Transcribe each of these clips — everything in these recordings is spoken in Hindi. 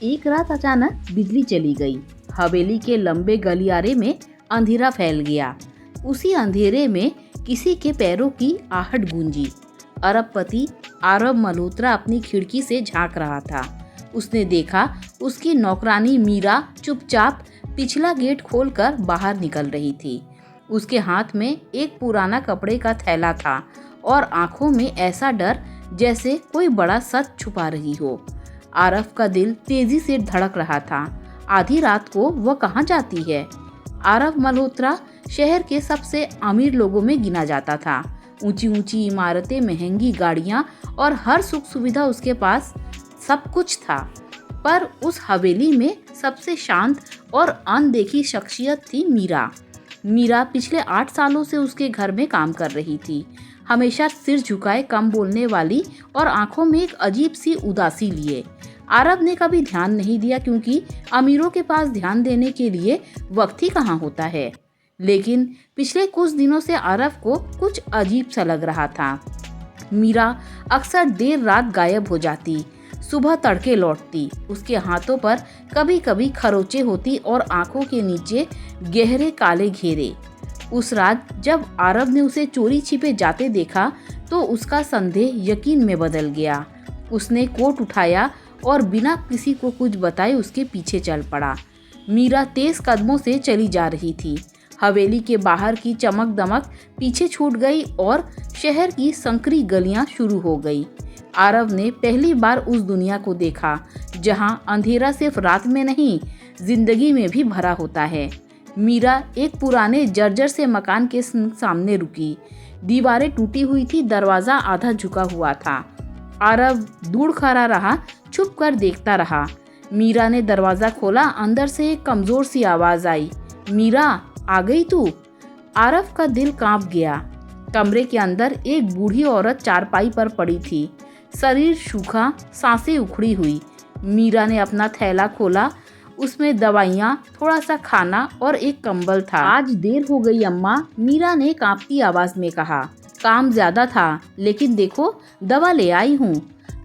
एक रात अचानक बिजली चली गई। हवेली के लंबे गलियारे में अंधेरा फैल गया। उसी अंधेरे में किसी के पैरों की आहट गूंजी। अरबपति आरव मल्होत्रा अपनी खिड़की से झांक रहा था। उसने देखा उसकी नौकरानी मीरा चुपचाप पिछला गेट खोलकर बाहर निकल रही थी। उसके हाथ में एक पुराना कपड़े का थैला था और आंखों में ऐसा डर जैसे कोई बड़ा सच छुपा रही हो। आरव का दिल तेजी से धड़क रहा था। आधी रात को वह कहाँ जाती है? आरव मल्होत्रा शहर के सबसे अमीर लोगों में गिना जाता था। ऊंची ऊंची इमारतें, महंगी गाड़ियां और हर सुख सुविधा उसके पास सब कुछ था। पर उस हवेली में सबसे शांत और अनदेखी शख्सियत थी मीरा। मीरा पिछले 8 सालों से उसके घर में काम कर रही थी। हमेशा सिर झुकाए, कम बोलने वाली और आंखों में एक अजीब सी उदासी लिए। आरव ने कभी ध्यान नहीं दिया क्योंकि अमीरों के पास ध्यान देने के लिए वक्त ही कहाँ होता है। लेकिन पिछले कुछ दिनों से आरव को कुछ अजीब सा लग रहा था। मीरा अक्सर देर रात गायब हो जाती, सुबह तड़के लौटती। उसके हाथों पर कभी कभी खरोंचे होती और आंखों के नीचे गहरे काले घेरे। उस रात जब आरव ने उसे चोरी छिपे जाते देखा तो उसका संदेह यकीन में बदल गया। उसने कोट उठाया और बिना किसी को कुछ बताए उसके पीछे चल पड़ा। मीरा तेज कदमों से चली जा रही थी। हवेली के बाहर की चमक दमक पीछे छूट गई और शहर की संकरी गलियां शुरू हो गई। आरव ने पहली बार उस दुनिया को देखा जहां अंधेरा सिर्फ रात में नहीं, जिंदगी में भी भरा होता है। मीरा एक पुराने जर्जर से मकान के सामने रुकी। दीवारें टूटी हुई थी, दरवाजा आधा झुका हुआ था। आरव दूर खड़ा रहा, छुप कर देखता रहा। मीरा ने दरवाजा खोला। अंदर से एक कमजोर सी आवाज आई, मीरा आ गई तू? आरव का दिल कांप गया। कमरे के अंदर एक बूढ़ी औरत चारपाई पर पड़ी थी, शरीर सूखा, सांसें उखड़ी हुई। मीरा ने अपना थैला खोला। उसमें दवाइयाँ, थोड़ा सा खाना और एक कंबल था। आज देर हो गई अम्मा, मीरा ने कांपती आवाज में कहा। काम ज्यादा था लेकिन देखो दवा ले आई हूँ।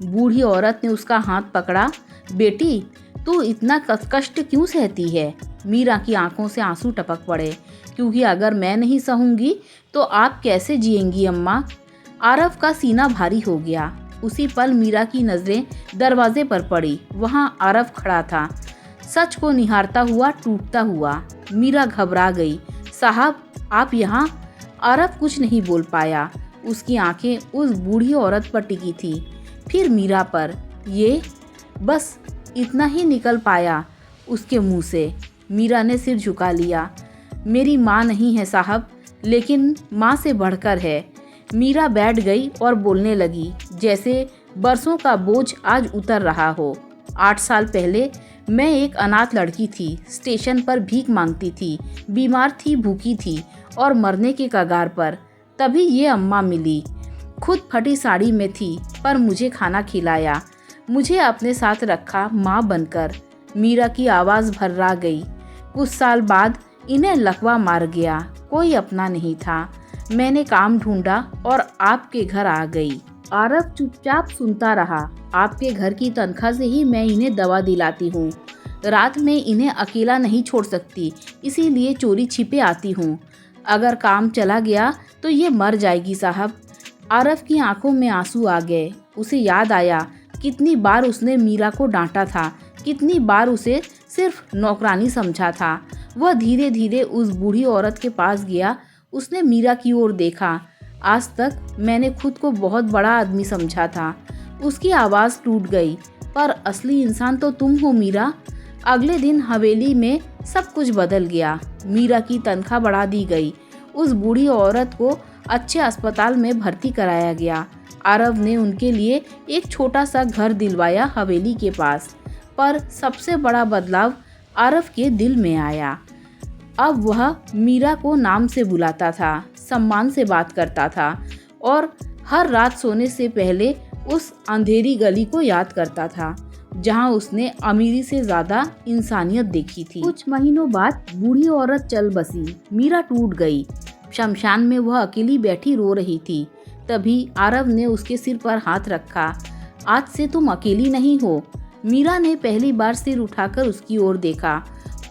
बूढ़ी औरत ने उसका हाथ पकड़ा। बेटी, तू इतना कष्ट क्यों सहती है? मीरा की आंखों से आंसू टपक पड़े। क्योंकि अगर मैं नहीं सहूंगी तो आप कैसे जिएंगी अम्मा? आरव का सीना भारी हो गया। उसी पल मीरा की नजरें दरवाजे पर पड़ी। वहां आरव खड़ा था, सच को निहारता हुआ, टूटता हुआ। मीरा घबरा गई। साहब, आप यहाँ? आरव कुछ नहीं बोल पाया। उसकी आंखें उस बूढ़ी औरत पर टिकी थी, फिर मीरा पर। ये बस इतना ही निकल पाया उसके मुंह से। मीरा ने सिर झुका लिया। मेरी माँ नहीं है साहब, लेकिन माँ से बढ़कर है। मीरा बैठ गई और बोलने लगी जैसे बरसों का बोझ आज उतर रहा हो। 8 साल पहले मैं एक अनाथ लड़की थी। स्टेशन पर भीख मांगती थी, बीमार थी, भूखी थी और मरने के कगार पर। तभी ये अम्मा मिली। खुद फटी साड़ी में थी पर मुझे खाना खिलाया, मुझे अपने साथ रखा माँ बनकर। मीरा की आवाज़ भर्रा गई। कुछ साल बाद इन्हें लकवा मार गया। कोई अपना नहीं था। मैंने काम ढूंढा और आपके घर आ गई। आरव चुपचाप सुनता रहा। आपके घर की तनख्वाह से ही मैं इन्हें दवा दिलाती हूँ। रात में इन्हें अकेला नहीं छोड़ सकती, इसीलिए चोरी छिपे आती हूँ। अगर काम चला गया तो ये मर जाएगी साहब। आरव की आंखों में आंसू आ गए। उसे याद आया कितनी बार उसने मीरा को डांटा था, कितनी बार उसे सिर्फ नौकरानी समझा था। वह धीरे धीरे उस बूढ़ी औरत के पास गया। उसने मीरा की ओर देखा। आज तक मैंने खुद को बहुत बड़ा आदमी समझा था। उसकी आवाज़ टूट गई। पर असली इंसान तो तुम हो मीरा। अगले दिन हवेली में सब कुछ बदल गया। मीरा की तनख्वाह बढ़ा दी गई। उस बूढ़ी औरत को अच्छे अस्पताल में भर्ती कराया गया। आरव ने उनके लिए एक छोटा सा घर दिलवाया हवेली के पास। पर सबसे बड़ा बदलाव आरव के दिल में आया। अब वह मीरा को नाम से बुलाता था, सम्मान से बात करता था और हर रात सोने से पहले उस अंधेरी गली को याद करता था जहां उसने अमीरी से ज्यादा इंसानियत देखी थी। कुछ महीनों बाद बूढ़ी औरत चल बसी। मीरा टूट गई। शमशान में वह अकेली बैठी रो रही थी। तभी आरव ने उसके सिर पर हाथ रखा। आज से तुम अकेली नहीं हो। मीरा ने पहली बार सिर उठाकर उसकी ओर देखा।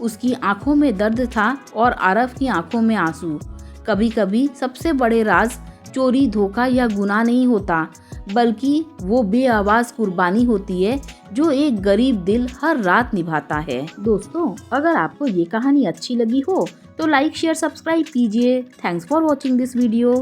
उसकी आंखों में दर्द था और आरव की आंखों में आंसू। कभी कभी सबसे बड़े राज चोरी, धोखा या गुनाह नहीं होता, बल्कि वो बेआवाज कुर्बानी होती है जो एक गरीब दिल हर रात निभाता है। दोस्तों, अगर आपको ये कहानी अच्छी लगी हो तो लाइक, शेयर, सब्सक्राइब कीजिए। Thanks for watching this video.